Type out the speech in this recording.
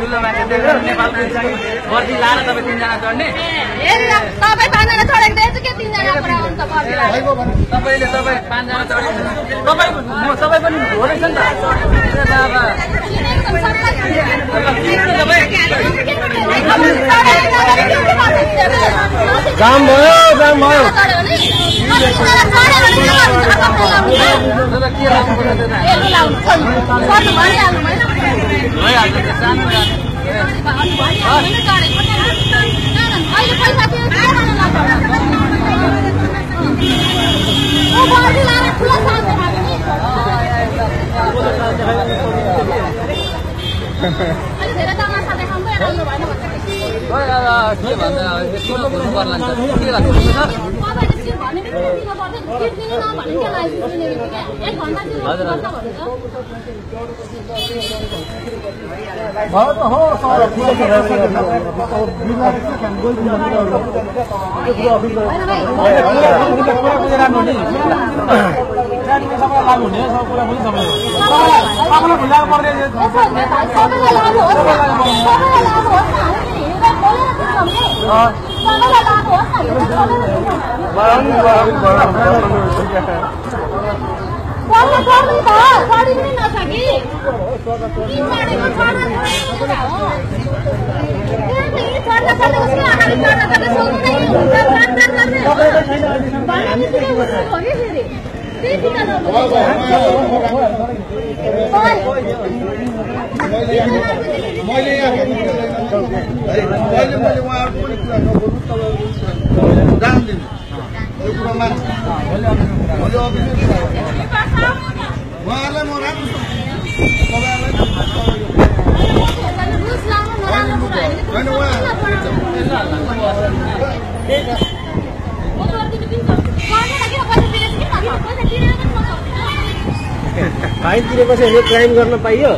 ठुलो मान्छे देखेर नेपालको वर्दी लाएर तपाईँ 3 जना चढ्ने तपाईँ 5 जना चढेको देख्छु के 3 जना कुरा हुन्छ तपाईँ 5 जना चढ्नु तपाईँ पनि हो रहेछ नि त बाबा जाम भयो फाइन तिरेपछि क्राइम गर्न पाइयो।